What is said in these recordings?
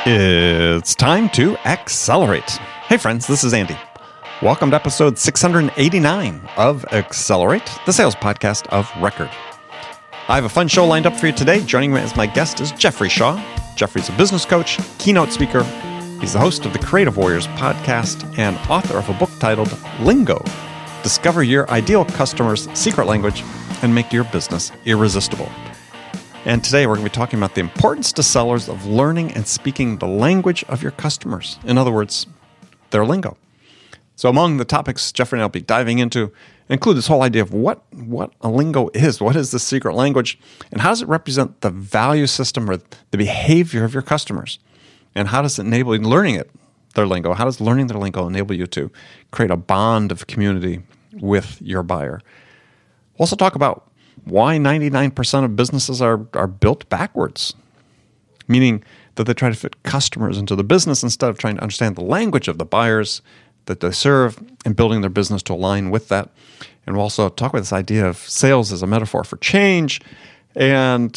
It's time to accelerate. Hey friends, this is Andy. Welcome to episode 689 of Accelerate, the sales podcast of record. I have a fun show lined up for you today. Joining me as my guest is Jeffrey Shaw. Jeffrey's a business coach, keynote speaker. He's the host of the Creative Warriors podcast and author of a book titled Lingo, Discover Your Ideal Customer's Secret Language and Make Your Business Irresistible. And today we're going to be talking about the importance to sellers of learning and speaking the language of your customers. In other words, their lingo. So among the topics Jeffrey and I will be diving into include this whole idea of what a lingo is. What is the secret language? And how does it represent the value system or the behavior of your customers? And how does it enable you learning their lingo? How does learning their lingo enable you to create a bond of community with your buyer? We'll also talk about why 99% of businesses are built backwards, meaning that they try to fit customers into the business instead of trying to understand the language of the buyers that they serve and building their business to align with that. And we'll also talk about this idea of sales as a metaphor for change. And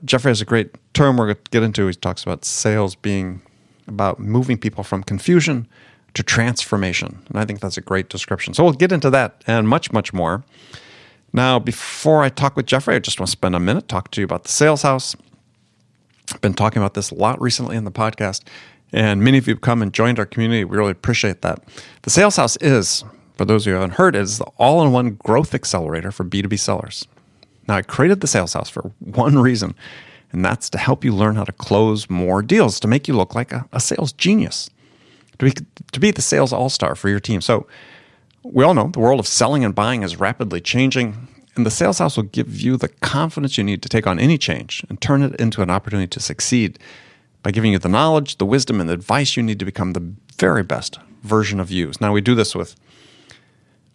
Jeffrey has a great term we're going to get into. He talks about sales being about moving people from confusion to transformation. And I think that's a great description. So we'll get into that and much, much more. Now, before I talk with Jeffrey, I just want to spend a minute talking to you about the Sales House. I've been talking about this a lot recently in the podcast, and many of you have come and joined our community. We really appreciate that. The Sales House is, for those of you who haven't heard, is the all-in-one growth accelerator for B2B sellers. Now, I created the Sales House for one reason, and that's to help you learn how to close more deals, to make you look like a sales genius, to be the sales all-star for your team. So we all know the world of selling and buying is rapidly changing, and the Sales House will give you the confidence you need to take on any change and turn it into an opportunity to succeed by giving you the knowledge, the wisdom, and the advice you need to become the very best version of you. Now, we do this with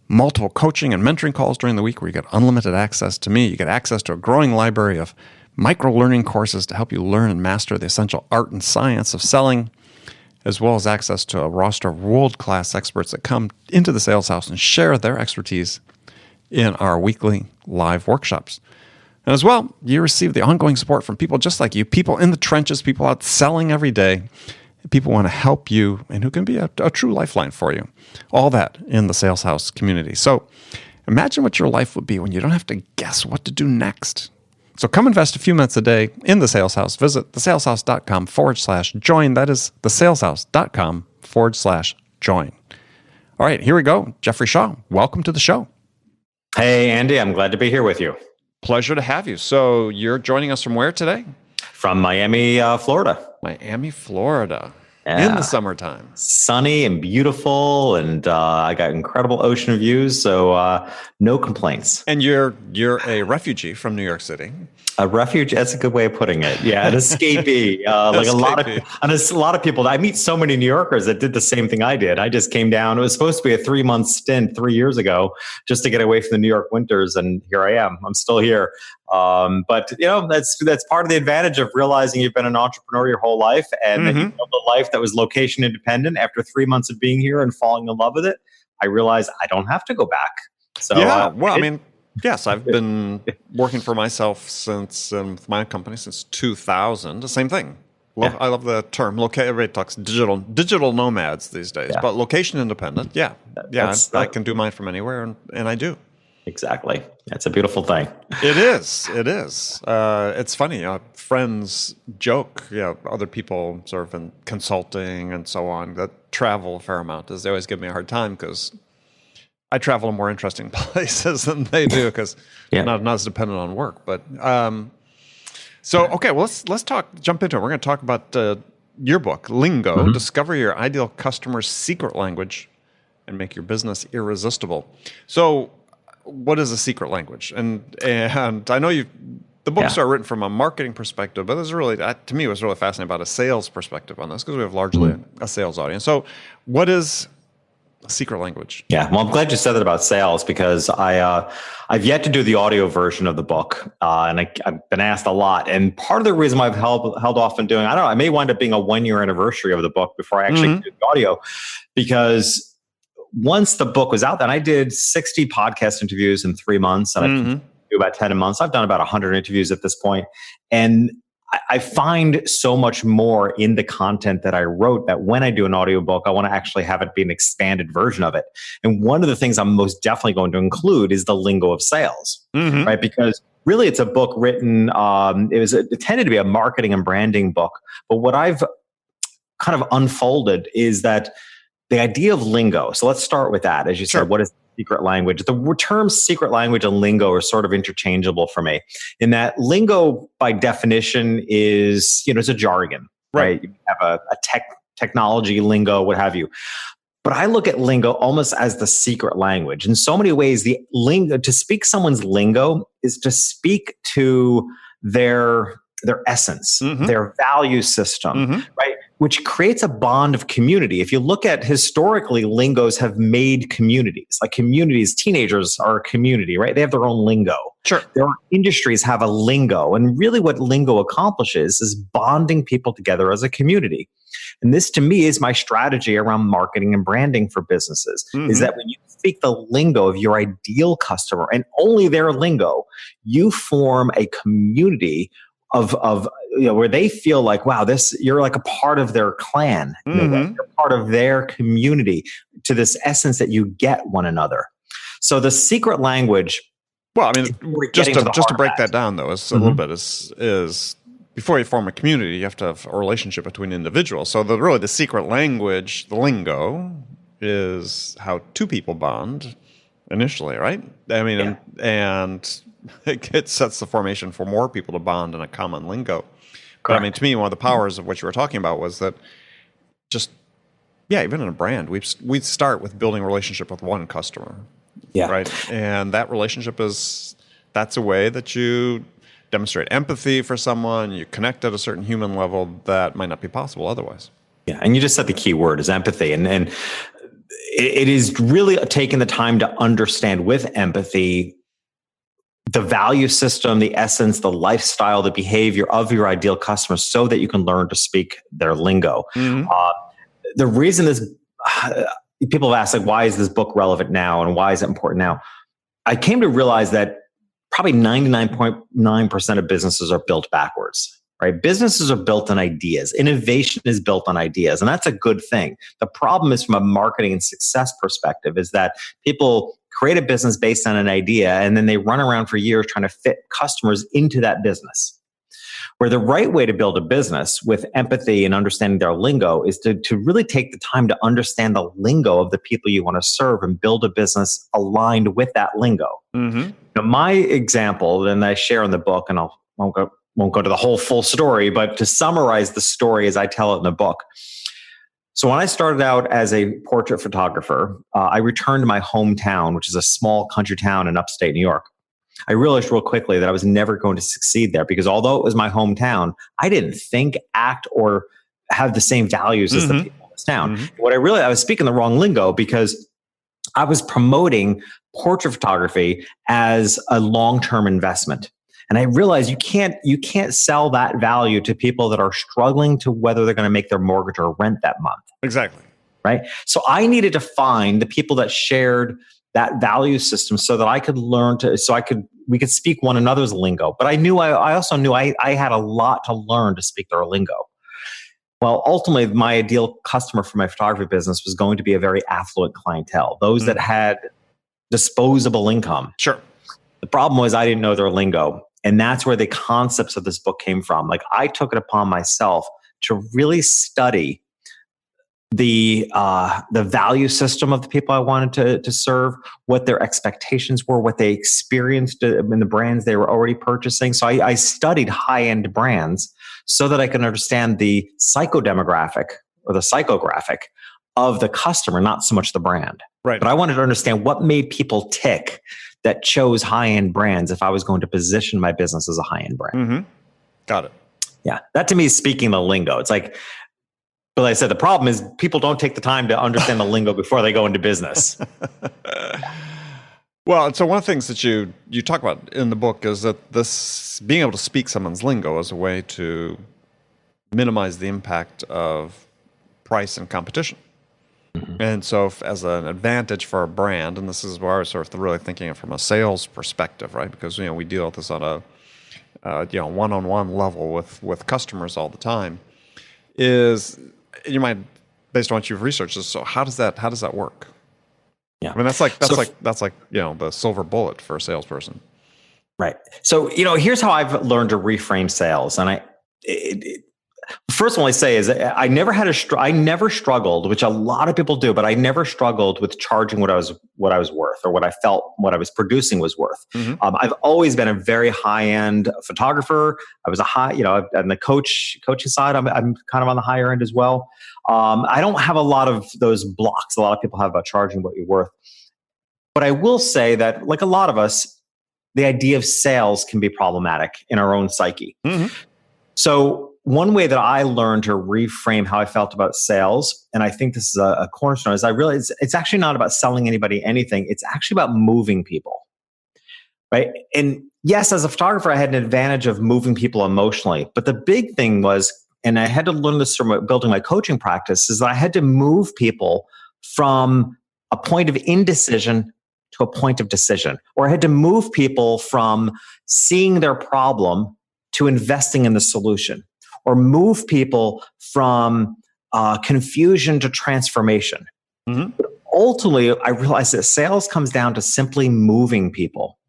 multiple coaching and mentoring calls during the week where you get unlimited access to me. You get access to a growing library of micro-learning courses to help you learn and master the essential art and science of selling, as well as access to a roster of world-class experts that come into the Sales House and share their expertise in our weekly live workshops. And as well, you receive the ongoing support from people just like you, people in the trenches, people out selling every day, people who want to help you and who can be a true lifeline for you. All that in the Sales House community. So imagine what your life would be when you don't have to guess what to do next. So come invest a few minutes a day in the Sales House. Visit thesaleshouse.com/join. That is thesaleshouse.com/join. All right, here we go. Jeffrey Shaw, welcome to the show. Hey, Andy, I'm glad to be here with you. Pleasure to have you. So you're joining us from where today? From Miami, Florida. Miami, Florida. Yeah. In the summertime. Sunny and beautiful, and I got incredible ocean views, so no complaints. And you're a refugee from New York City. A refuge, that's a good way of putting it. Yeah, an escapee. Like a lot of people. I meet so many New Yorkers that did the same thing I did. I just came down. It was supposed to be a 3-month stint 3 years ago just to get away from the New York winters, and here I am. I'm still here. But you know, that's part of the advantage of realizing you've been an entrepreneur your whole life, and that you built a life that was location independent. After 3 months of being here and falling in love with it, I realized I don't have to go back. So yes, I've been working for myself since my company since 2000. The same thing. I love the term. Everybody talks digital nomads these days, but location independent. Yeah, I can do mine from anywhere, and I do. Exactly. That's a beautiful thing. It is. It's funny. Friends joke, other people sort of in consulting and so on that travel a fair amount, as they always give me a hard time because I travel in more interesting places than they do because not as dependent on work. But okay, well, let's jump into it. We're going to talk about your book, Lingo, Discover Your Ideal Customer's Secret Language and Make Your Business Irresistible. So what is a secret language? And I know the books are written from a marketing perspective, but there's really, to me, it was really fascinating about a sales perspective on this because we have largely a sales audience. So what is a secret language? Yeah, well, I'm glad you said that about sales because I've yet to do the audio version of the book, and I've been asked a lot. And part of the reason why I've held off on doing, I may wind up being a 1-year anniversary of the book before I actually do the audio, because once the book was out, then I did 60 podcast interviews in 3 months, and do about 10 a month. So I've done about 100 interviews at this point. And I find so much more in the content that I wrote that when I do an audiobook, I want to actually have it be an expanded version of it. And one of the things I'm most definitely going to include is the lingo of sales, right? Because really it's a book written, it tended to be a marketing and branding book. But what I've kind of unfolded is that the idea of lingo. So let's start with that. As you said, what is secret language? The terms secret language and lingo are sort of interchangeable for me, in that lingo by definition is, it's a jargon, right? You have a technology lingo, what have you. But I look at lingo almost as the secret language. In so many ways, the lingo, to speak someone's lingo is to speak to their essence, their value system, right? Which creates a bond of community. If you look at historically, lingos have made communities. Like communities, teenagers are a community, right? They have their own lingo. Sure. Their industries have a lingo. And really what lingo accomplishes is bonding people together as a community. And this to me is my strategy around marketing and branding for businesses, is that when you speak the lingo of your ideal customer and only their lingo, you form a community of where they feel like, wow, you're like a part of their clan, you're part of their community, to this essence that you get one another. So the secret language. Well, I mean, just to break that down though, is a little bit is before you form a community, you have to have a relationship between individuals. So really the secret language, the lingo, is how two people bond initially, right? I mean, and it sets the formation for more people to bond in a common lingo. But I mean, to me, one of the powers of what you were talking about was that even in a brand, we start with building a relationship with one customer. Yeah. Right. And that relationship that's a way that you demonstrate empathy for someone, you connect at a certain human level that might not be possible otherwise. Yeah. And you just said the key word is empathy. And it is really taking the time to understand with empathy the value system, the essence, the lifestyle, the behavior of your ideal customer, so that you can learn to speak their lingo. The reason people have asked, like, why is this book relevant now and why is it important now? I came to realize that probably 99.9% of businesses are built backwards, right? Businesses are built on ideas. Innovation is built on ideas, and that's a good thing. The problem is, from a marketing and success perspective, is that people create a business based on an idea, and then they run around for years trying to fit customers into that business. Where the right way to build a business with empathy and understanding their lingo is to really take the time to understand the lingo of the people you want to serve and build a business aligned with that lingo. Now, my example, and I share in the book, and I won't go to the whole full story, but to summarize the story as I tell it in the book. So when I started out as a portrait photographer, I returned to my hometown, which is a small country town in upstate New York. I realized real quickly that I was never going to succeed there, because although it was my hometown, I didn't think, act, or have the same values as the people in this town. What I was speaking the wrong lingo, because I was promoting portrait photography as a long-term investment. And I realized you can't sell that value to people that are struggling to whether they're going to make their mortgage or rent that month. Exactly. Right. So I needed to find the people that shared that value system, so that I could learn we could speak one another's lingo. But I also knew I had a lot to learn to speak their lingo. Well, ultimately, my ideal customer for my photography business was going to be a very affluent clientele, those that had disposable income. Sure. The problem was I didn't know their lingo. And that's where the concepts of this book came from. Like, I took it upon myself to really study the value system of the people I wanted to serve, what their expectations were, what they experienced in the brands they were already purchasing. So I studied high-end brands so that I can understand the psychodemographic or the psychographic of the customer, not so much the brand. Right. But I wanted to understand what made people tick that chose high-end brands if I was going to position my business as a high-end brand. Got it. Yeah. That to me is speaking the lingo. It's like, but like I said, the problem is people don't take the time to understand the lingo before they go into business. Well, so one of the things that you talk about in the book is that this being able to speak someone's lingo is a way to minimize the impact of price and competition. And so as an advantage for a brand, and this is where I was sort of really thinking it from a sales perspective, right? Because, we deal with this on a, one-on-one level with customers all the time, is you might, based on what you've researched, so how does that work? Yeah. I mean, that's like the silver bullet for a salesperson. Right. So, here's how I've learned to reframe sales. And first one I say is I never struggled, which a lot of people do, but I never struggled with charging what I was worth, or what I felt what I was producing was worth. Mm-hmm. I've always been a very high end photographer. I was on the coaching side, I'm kind of on the higher end as well. I don't have a lot of those blocks a lot of people have about charging what you're worth. But I will say that, like a lot of us, the idea of sales can be problematic in our own psyche. Mm-hmm. So one way that I learned to reframe how I felt about sales, and I think this is a cornerstone, is I realized it's actually not about selling anybody anything. It's actually about moving people, right? And yes, as a photographer, I had an advantage of moving people emotionally. But the big thing was, and I had to learn this from building my coaching practice, is that I had to move people from a point of indecision to a point of decision. Or I had to move people from seeing their problem to investing in the solution. Or move people from confusion to transformation. Mm-hmm. But ultimately, I realized that sales comes down to simply moving people.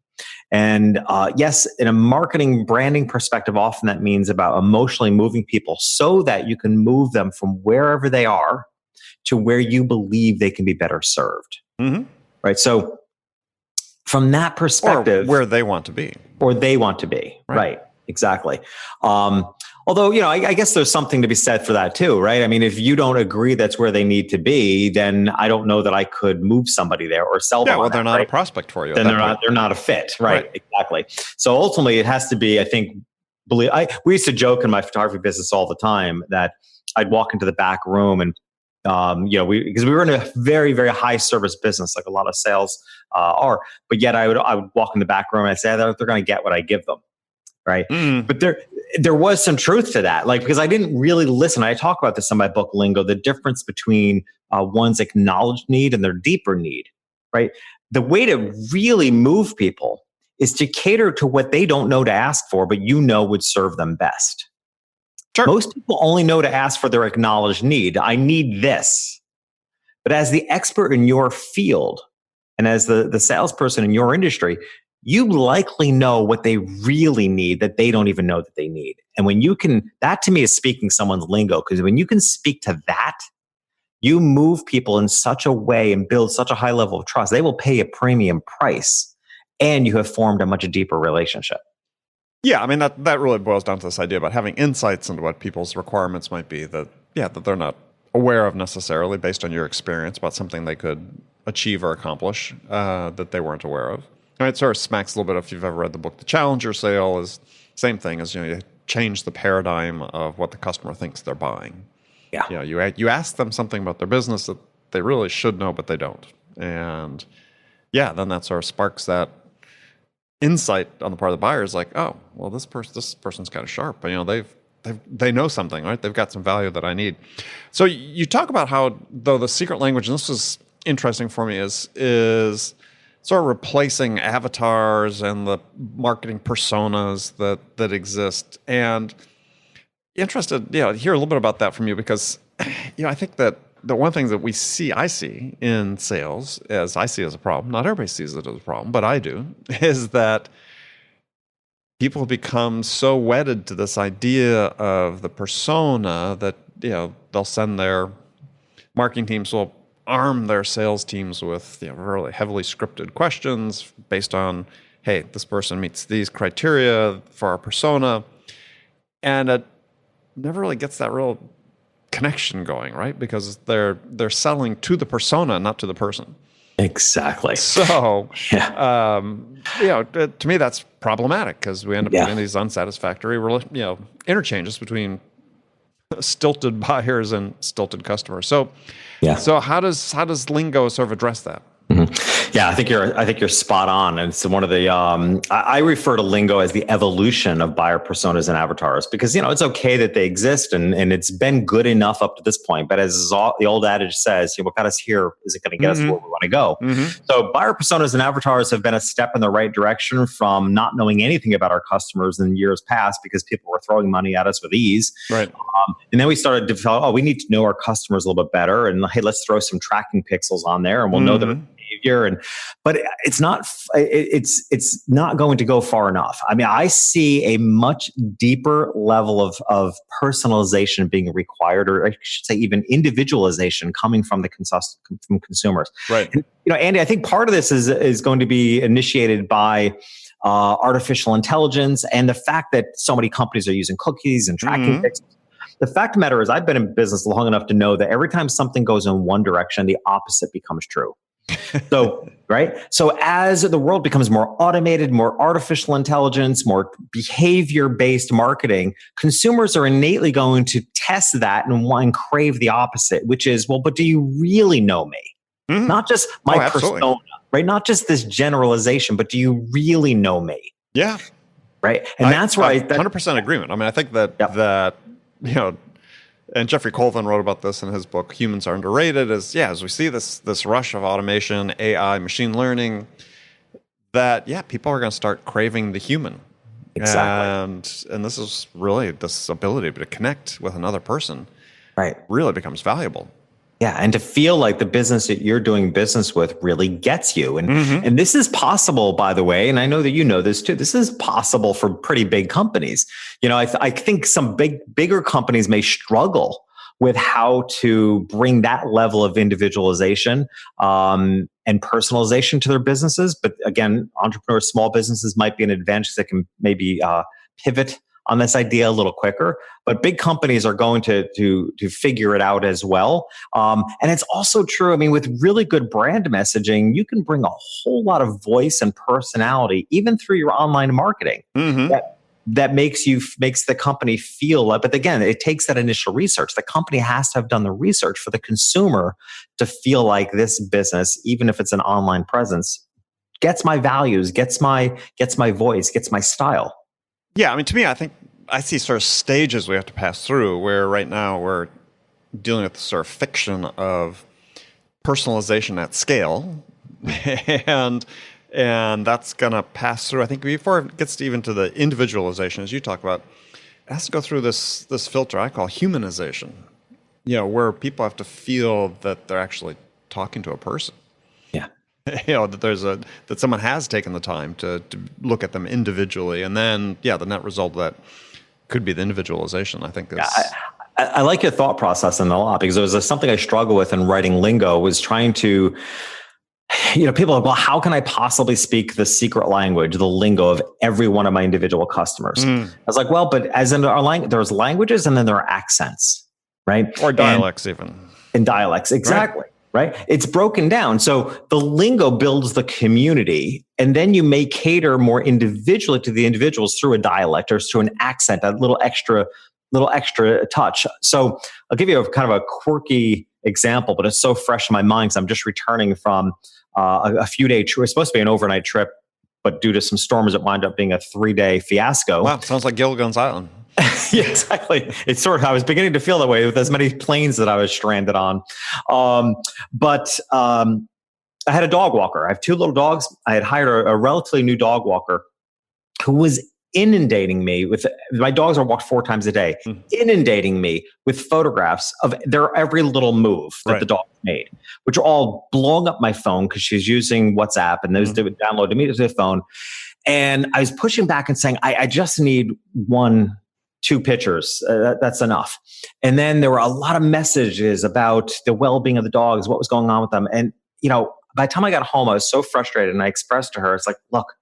And yes, in a marketing branding perspective, often that means about emotionally moving people so that you can move them from wherever they are to where you believe they can be better served. Mm-hmm. Right. So from that perspective, or where they want to be. Right. Exactly. Although, I guess there's something to be said for that too, right? I mean, if you don't agree that's where they need to be, then I don't know that I could move somebody there or sell them. Yeah, well, they're not a prospect for you. Then they're not a fit, right? Exactly. So ultimately, it has to be, I think, we used to joke in my photography business all the time that I'd walk into the back room and, because we were in a very, very high service business, like a lot of sales are, but yet I would walk in the back room and I'd say they're going to get what I give them. Right. Mm. But there was some truth to that, because I didn't really listen. I talk about this in my book, Lingo, the difference between one's acknowledged need and their deeper need. Right. The way to really move people is to cater to what they don't know to ask for, but would serve them best. Sure. Most people only know to ask for their acknowledged need. I need this. But as the expert in your field and as the salesperson in your industry, you likely know what they really need that they don't even know that they need. And when you can, that to me is speaking someone's lingo, because when you can speak to that, you move people in such a way and build such a high level of trust, they will pay a premium price and you have formed a much deeper relationship. Yeah, I mean, that really boils down to this idea about having insights into what people's requirements might be that they're not aware of necessarily based on your experience about something they could achieve or accomplish that they weren't aware of. I mean, it sort of smacks a little bit, if you've ever read the book, The Challenger Sale is same thing as, you change the paradigm of what the customer thinks they're buying. Yeah. You ask them something about their business that they really should know, but they don't. And then that sort of sparks that insight on the part of the buyer is like, oh, well, this person's kind of sharp. They know something, right? They've got some value that I need. So you talk about how, though, the secret language, and this was interesting for me, is sort of replacing avatars and the marketing personas that exist. And interested, to hear a little bit about that from you, because, I think that the one thing that I see in sales, as I see as a problem, not everybody sees it as a problem, but I do, is that people become so wedded to this idea of the persona that, they'll send their marketing teams will arm their sales teams with really heavily scripted questions based on, hey, this person meets these criteria for our persona, and it never really gets that real connection going, right? Because they're selling to the persona, not to the person. Exactly. So, to me, that's problematic, because we end up getting these unsatisfactory, interchanges between stilted buyers and stilted customers. So, so how does Lingo sort of address that? Mm-hmm. Yeah, I think you're spot on. And it's one of the I refer to Lingo as the evolution of buyer personas and avatars, because it's okay that they exist and it's been good enough up to this point. But as the old adage says, what got us here isn't going to get us where we want to go. So buyer personas and avatars have been a step in the right direction from not knowing anything about our customers in years past, because people were throwing money at us with ease. Right. And then we started to develop, we need to know our customers a little bit better. And hey, let's throw some tracking pixels on there and we'll know their behavior. But it's not going to go far enough. I mean, I see a much deeper level of personalization being required, or I should say even individualization coming from from consumers. Right. And, Andy, I think part of this is going to be initiated by artificial intelligence and the fact that so many companies are using cookies and tracking pixels. The fact of the matter is, I've been in business long enough to know that every time something goes in one direction, the opposite becomes true. So, right. So as the world becomes more automated, more artificial intelligence, more behavior-based marketing, consumers are innately going to test that and crave the opposite, which is, well, but do you really know me? Not just my persona, right? Not just this generalization, but do you really know me? Yeah. Right. And that's why 100% agreement. I mean, I think that and Jeffrey Colvin wrote about this in his book, Humans Are Underrated, as we see this rush of automation, AI, machine learning, that, people are going to start craving the human. Exactly. And this is really, this ability to connect with another person really becomes valuable. Yeah, and to feel like the business that you're doing business with really gets you. And this is possible, by the way, and I know that you know this too. This is possible for pretty big companies. I think some bigger companies may struggle with how to bring that level of individualization and personalization to their businesses. But again, entrepreneurs, small businesses might be an advantage that can maybe pivot on this idea a little quicker, but big companies are going to figure it out as well. And it's also true. I mean, with really good brand messaging, you can bring a whole lot of voice and personality, even through your online marketing. That makes the company feel like. But again, it takes that initial research. The company has to have done the research for the consumer to feel like this business, even if it's an online presence, gets my values, gets my voice, gets my style. Yeah, I mean, to me, I think I see sort of stages we have to pass through, where right now we're dealing with the sort of fiction of personalization at scale, and that's going to pass through. I think before it gets even to the individualization, as you talk about, it has to go through this filter I call humanization, where people have to feel that they're actually talking to a person. That someone has taken the time to look at them individually, and then the net result of that could be the individualization. I think I like your thought process in a lot, because it was something I struggle with in writing Lingo, was trying to, people are like, well, how can I possibly speak the secret language, the lingo of every one of my individual customers? I was like, well, but as in our language, there's languages and then there are accents, right? Or dialects even. And dialects, exactly. Right? It's broken down. So the lingo builds the community, and then you may cater more individually to the individuals through a dialect or through an accent, a little extra touch. So I'll give you a kind of a quirky example, but it's so fresh in my mind because I'm just returning from a few-day trip. It was supposed to be an overnight trip, but due to some storms, it wound up being a 3-day fiasco. Wow, sounds like Gilligan's Island. Yeah, exactly. It's sort of, I was beginning to feel that way with as many planes that I was stranded on. But I had a dog walker. I have 2 little dogs. I had hired a relatively new dog walker who was inundating me with, my dogs are walked 4 times a day, inundating me with photographs of their every little move that the dog made, which are all blowing up my phone because she's using WhatsApp, and those would download immediately to the phone. And I was pushing back and saying, I just need 1-2 pictures. That's enough. And then there were a lot of messages about the well-being of the dogs, what was going on with them. And, by the time I got home, I was so frustrated, and I expressed to her, it's like, look,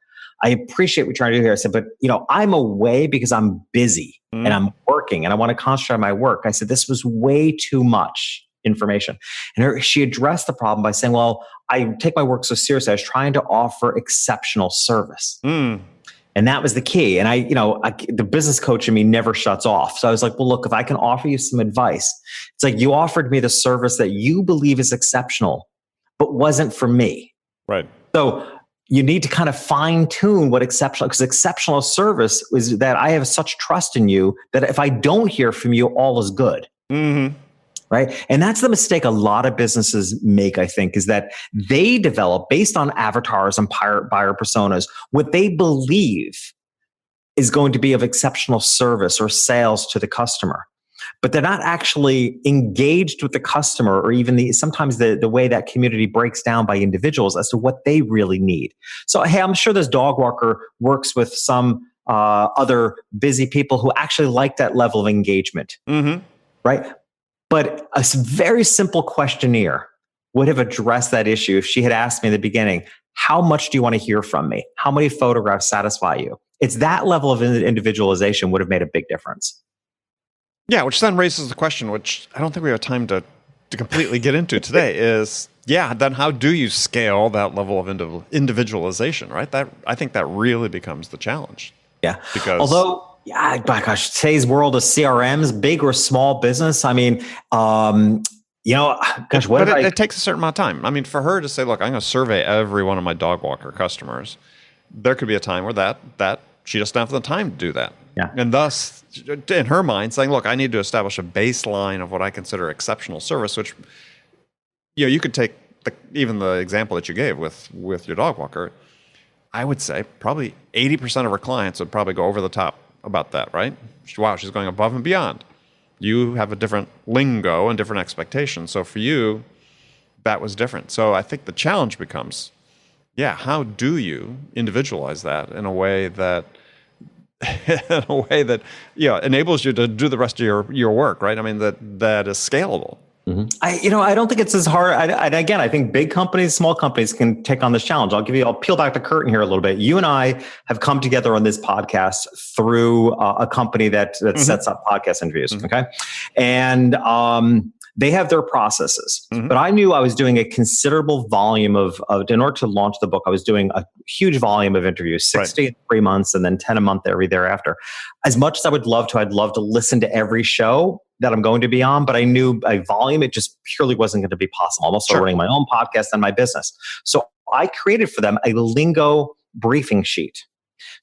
I appreciate what you're trying to do here. I said, but, I'm away because I'm busy and I'm working and I want to concentrate on my work. I said, this was way too much information. And she addressed the problem by saying, well, I take my work so seriously. I was trying to offer exceptional service. And that was the key. And the business coach in me never shuts off. So I was like, well, look, if I can offer you some advice, it's like you offered me the service that you believe is exceptional, but wasn't for me. Right. So you need to kind of fine tune what exceptional, because exceptional service is that I have such trust in you that if I don't hear from you, all is good. Mm-hmm. Right. And that's the mistake a lot of businesses make, I think, is that they develop based on avatars and buyer personas what they believe is going to be of exceptional service or sales to the customer. But they're not actually engaged with the customer, or even sometimes the way that community breaks down by individuals as to what they really need. So, hey, I'm sure this dog walker works with some other busy people who actually like that level of engagement. Mm-hmm. Right. But a very simple questionnaire would have addressed that issue if she had asked me in the beginning, how much do you want to hear from me? How many photographs satisfy you? It's that level of individualization would have made a big difference. Yeah, which then raises the question, which I don't think we have time to completely get into today, is, then how do you scale that level of individualization, right? I think that really becomes the challenge. Yeah. Because although, yeah, gosh, today's world of CRMs, big or small business. I mean, gosh, it takes a certain amount of time. I mean, for her to say, look, I'm going to survey every one of my dog walker customers, there could be a time where that she doesn't have the time to do that. Yeah. And thus, in her mind, saying, look, I need to establish a baseline of what I consider exceptional service, which, you could take even the example that you gave with your dog walker. I would say probably 80% of her clients would probably go over the top about that, right? Wow, she's going above and beyond. You have a different lingo and different expectations. So for you, that was different. So I think the challenge becomes, how do you individualize that in a way that enables you to do the rest of your work, right? I mean, that is scalable. Mm-hmm. I don't think it's as hard. And again, I think big companies, small companies can take on this challenge. I'll peel back the curtain here a little bit. You and I have come together on this podcast through a company that mm-hmm. sets up podcast interviews. Mm-hmm. Okay. And, they have their processes, mm-hmm. but I knew I was doing a considerable volume of in order to launch the book, I was doing a huge volume of interviews, 60 in 3 months and then 10 a month every thereafter. As much as I'd love to listen to every show that I'm going to be on, but I knew a volume, it just purely wasn't going to be possible. I'm also running my own podcast and my business. So I created for them a Lingo briefing sheet.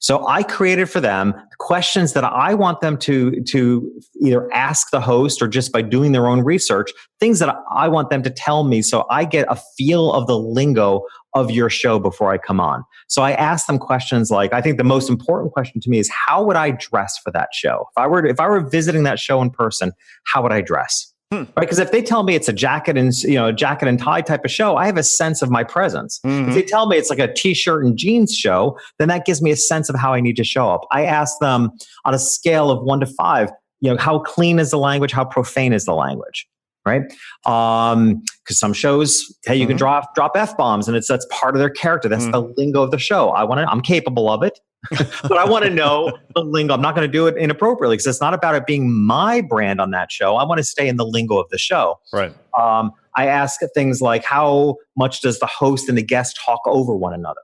So I created for them questions that I want them to either ask the host or just by doing their own research, things that I want them to tell me so I get a feel of the lingo of your show before I come on. So I asked them questions like, I think the most important question to me is, how would I dress for that show? If I were visiting that show in person, how would I dress? Right, because if they tell me it's a jacket and tie type of show, I have a sense of my presence. Mm-hmm. If they tell me it's like a t-shirt and jeans show, then that gives me a sense of how I need to show up. I ask them on a scale of 1 to 5, how clean is the language, how profane is the language, right? Because some shows, hey, you mm-hmm. can drop F-bombs, and that's part of their character. That's mm-hmm. the lingo of the show. I'm capable of it. But I want to know the lingo. I'm not going to do it inappropriately because it's not about it being my brand on that show. I want to stay in the lingo of the show. Right. I ask things like, how much does the host and the guest talk over one another?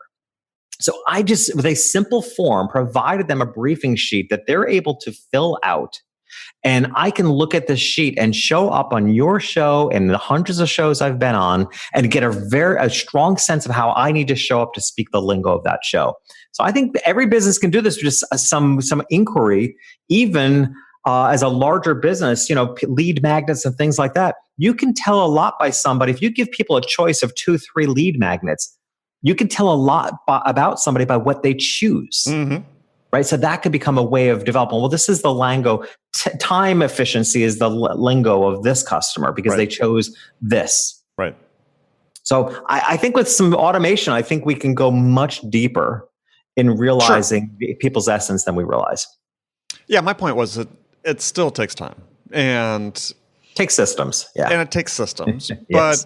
So I just, with a simple form, provided them a briefing sheet that they're able to fill out. And I can look at this sheet and show up on your show and the hundreds of shows I've been on and get a strong sense of how I need to show up to speak the lingo of that show. So I think every business can do this with just some inquiry, even as a larger business, lead magnets and things like that. You can tell a lot by somebody. If you give people a choice of 2, 3 lead magnets, you can tell a lot about somebody by what they choose. Mm-hmm. Right. So that could become a way of developing. Well, this is the lingo. Time efficiency is the lingo of this customer because they chose this. Right. So I think with some automation, I think we can go much deeper in realizing people's essence than we realize. Yeah. My point was that it still takes time and takes systems. Yeah. And it takes systems. Yes. But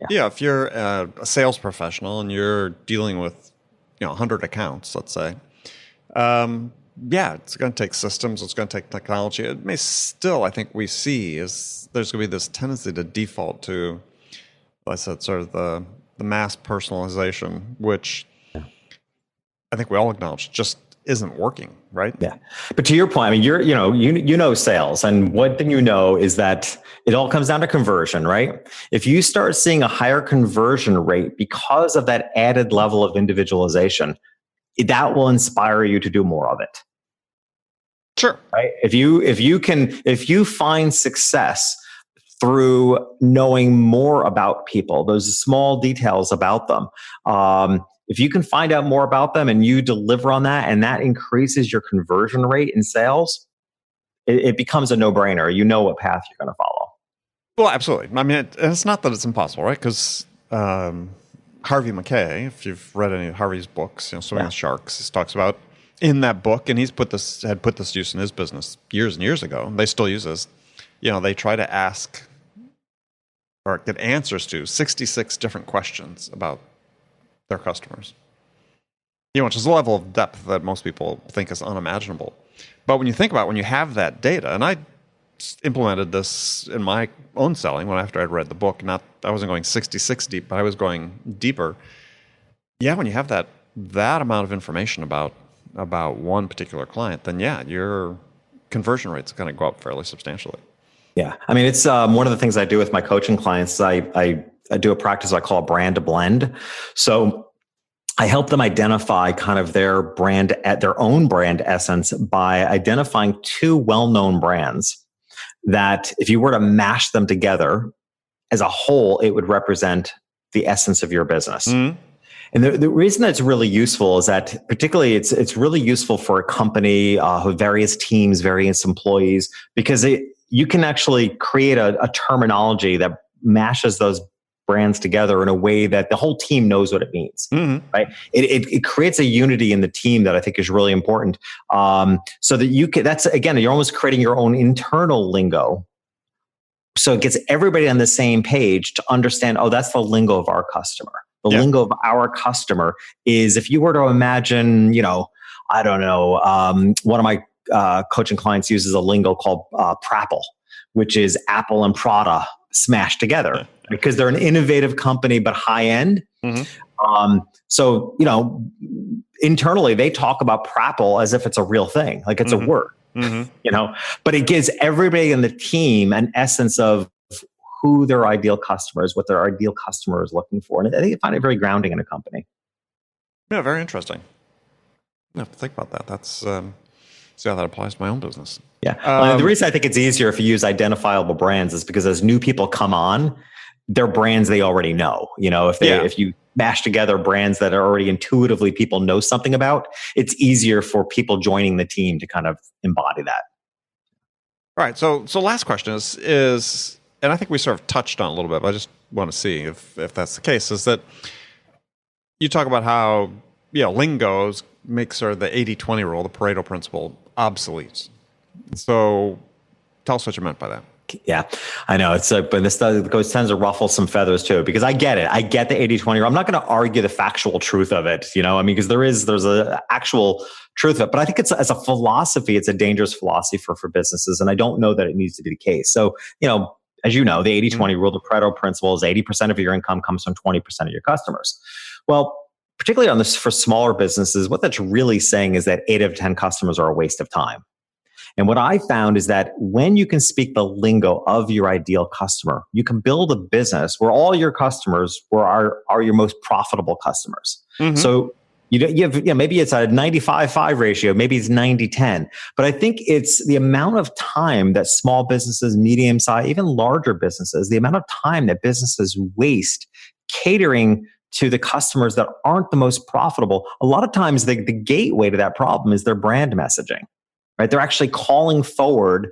if you're a sales professional and you're dealing with, 100 accounts, let's say, it's going to take systems. It's going to take technology. It may still, I think we see is there's going to be this tendency to default to, like I said, sort of the mass personalization, which I think we all acknowledge just isn't working, right? Yeah. But to your point, I mean, you know sales, and one thing you know is that it all comes down to conversion, right? If you start seeing a higher conversion rate because of that added level of individualization, that will inspire you to do more of it. Sure. Right? If you find success through knowing more about people, those small details about them, if you can find out more about them and you deliver on that, and that increases your conversion rate in sales, it becomes a no-brainer. You know what path you're going to follow. Well, absolutely. I mean, it's not that it's impossible, right? Because Harvey Mackay, if you've read any of Harvey's books, Swimming with Sharks, he talks about in that book, and had put this use in his business years and years ago. And they still use this. They try to ask or get answers to 66 different questions about their customers. Which is a level of depth that most people think is unimaginable. But when you think about it, when you have that data, and I implemented this in my own selling after I'd read the book, I wasn't going 66 deep, but I was going deeper. Yeah, when you have that amount of information about one particular client, then your conversion rate's going to go up fairly substantially. Yeah. I mean, it's one of the things I do with my coaching clients. I do a practice I call a brand blend. So I help them identify kind of their own brand essence by identifying two well-known brands that if you were to mash them together as a whole, it would represent the essence of your business. Mm-hmm. And the reason that's really useful is that particularly it's really useful for a company with various teams, various employees, because you can actually create a terminology that mashes those brands together in a way that the whole team knows what it means, mm-hmm. right? It creates a unity in the team that I think is really important. So that you're almost creating your own internal lingo. So it gets everybody on the same page to understand, that's the lingo of our customer. The lingo of our customer is, if you were to imagine, I don't know, one of my coaching clients uses a lingo called Prapple, which is Apple and Prada smashed together because they're an innovative company, but high end. Mm-hmm. So, internally they talk about Prapple as if it's a real thing, like it's mm-hmm. a word, mm-hmm. But it gives everybody in the team an essence of who their ideal customer is, what their ideal customer is looking for. And I think you find it very grounding in a company. Yeah, very interesting. I have to think about that. That's see how that applies to my own business. Yeah. The reason I think it's easier if you use identifiable brands is because as new people come on, they're brands they already know. If you mash together brands that are already intuitively people know something about, it's easier for people joining the team to kind of embody that. All right. So last question is, and I think we sort of touched on it a little bit, but I just want to see if that's the case, is that you talk about how, Lingo makes sort of the 80-20 rule, the Pareto principle, obsolete. So tell us what you meant by that. Yeah, I know. But this tends to ruffle some feathers too, because I get it. I get the 80-20 rule. I'm not going to argue the factual truth of it, because there's a actual truth of it. But I think as a philosophy, it's a dangerous philosophy for businesses. And I don't know that it needs to be the case. So, as you know, the 80-20 rule, the Pareto principle is 80% of your income comes from 20% of your customers. Well, particularly for smaller businesses, what that's really saying is that 8 of 10 customers are a waste of time. And what I found is that when you can speak the lingo of your ideal customer, you can build a business where all your customers are your most profitable customers. Mm-hmm. So you have, maybe it's a 95-5 ratio, maybe it's 90-10. But I think it's the amount of time that small businesses, medium-sized, even larger businesses, the amount of time that businesses waste catering to the customers that aren't the most profitable. A lot of times the gateway to that problem is their brand messaging. Right? They're actually calling forward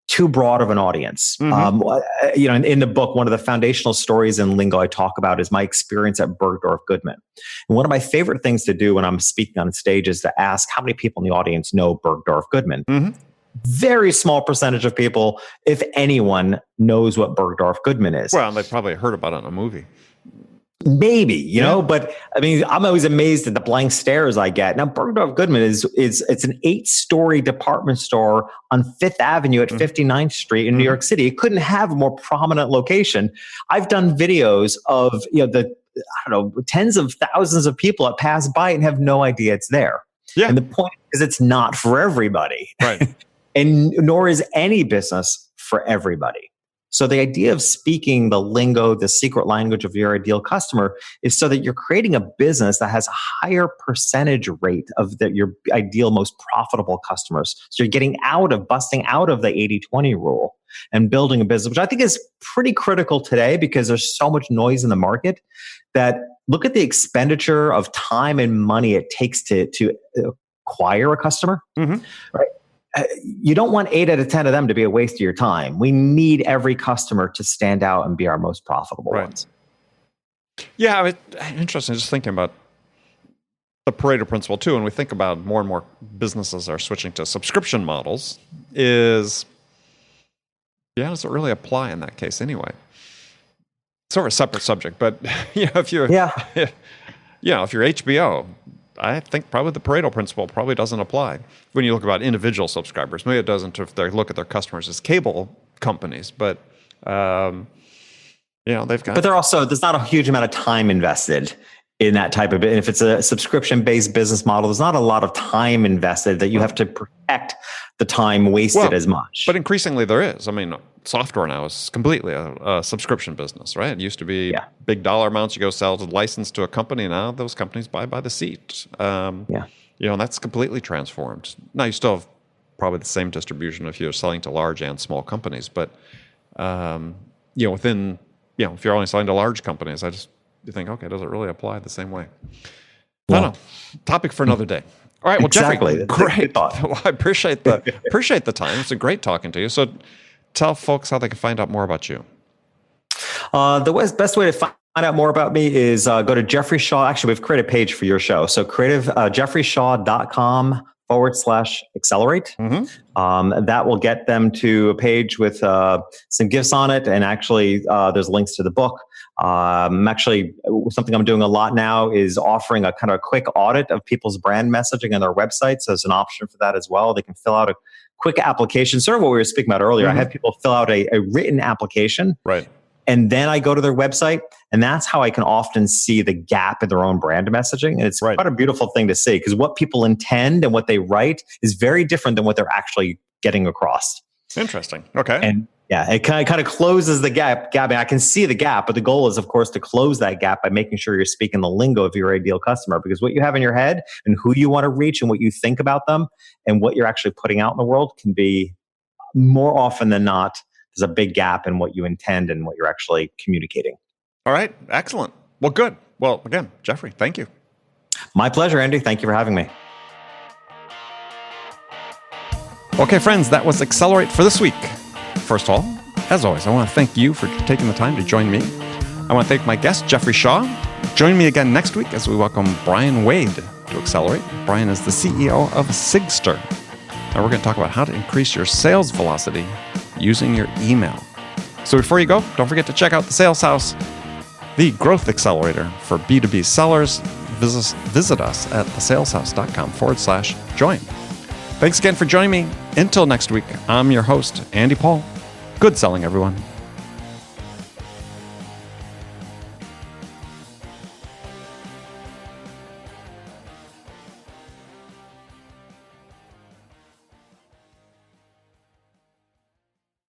too broad of an audience. Mm-hmm. In the book, one of the foundational stories in Lingo I talk about is my experience at Bergdorf Goodman. And one of my favorite things to do when I'm speaking on stage is to ask how many people in the audience know Bergdorf Goodman. Mm-hmm. Very small percentage of people, if anyone, knows what Bergdorf Goodman is. Well, they probably heard about it in a movie. Maybe, but I mean, I'm always amazed at the blank stares I get. Now, Bergdorf Goodman it's an 8-story department store on 5th Avenue at 59th Street in New York City. It couldn't have a more prominent location. I've done videos of, tens of thousands of people that pass by and have no idea it's there. Yeah. And the point is it's not for everybody. Right. And nor is any business for everybody. So the idea of speaking the lingo, the secret language of your ideal customer, is so that you're creating a business that has a higher percentage rate of your ideal, most profitable customers. So you're busting out of the 80-20 rule and building a business, which I think is pretty critical today because there's so much noise in the market that look at the expenditure of time and money it takes to acquire a customer, right? You don't want 8 out of 10 of them to be a waste of your time. We need every customer to stand out and be our most profitable ones. Yeah, interesting. Just thinking about the Pareto principle too, and we think about more and more businesses are switching to subscription models. Does it really apply in that case anyway? Sort of a separate subject, but if you're if you're HBO, I think probably the Pareto principle probably doesn't apply when you look about individual subscribers. Maybe it doesn't if they look at their customers as cable companies, but they've got. But there's not a huge amount of time invested in that type of. And if it's a subscription-based business model, there's not a lot of time invested that you have to protect the time wasted as much. But increasingly there is. I mean, software now is completely a subscription business, right? It used to be big dollar amounts. You go sell the license to a company. Now those companies buy by the seat. And that's completely transformed. Now you still have probably the same distribution if you're selling to large and small companies. But, if you're only selling to large companies, you think, okay, does it really apply the same way? I don't know. Topic for another day. All right. Well, exactly. Jeffrey, great. Well, I appreciate the time. It's a great talking to you. So tell folks how they can find out more about you. The best way to find out more about me is go to Jeffrey Shaw. Actually, we've created a page for your show. So jeffreyshaw.com/accelerate. That will get them to a page with some gifts on it. And actually, there's links to the book. Actually, something I'm doing a lot now is offering a kind of a quick audit of people's brand messaging on their websites. So there's an option for that as well. They can fill out a quick application, sort of what we were speaking about earlier. I have people fill out a written application. Right. And then I go to their website, and that's how I can often see the gap in their own brand messaging. And it's quite a beautiful thing to see because what people intend and what they write is very different than what they're actually getting across. Interesting. Okay. And it kind of closes the gap. And I can see the gap, but the goal is, of course, to close that gap by making sure you're speaking the lingo of your ideal customer, because what you have in your head and who you want to reach and what you think about them and what you're actually putting out in the world can be more often than not, there's a big gap in what you intend and what you're actually communicating. All right. Excellent. Well, good. Well, again, Jeffrey, thank you. My pleasure, Andy. Thank you for having me. Okay, friends, that was Accelerate for this week. First of all, as always, I want to thank you for taking the time to join me. I want to thank my guest, Jeffrey Shaw. Join me again next week as we welcome Brian Wade to Accelerate. Brian is the CEO of Sigster. Now we're going to talk about how to increase your sales velocity using your email. So before you go, don't forget to check out the Sales House, the growth accelerator for B2B sellers. Visit us at thesaleshouse.com/join. Thanks again for joining me. Until next week, I'm your host, Andy Paul. Good selling, everyone.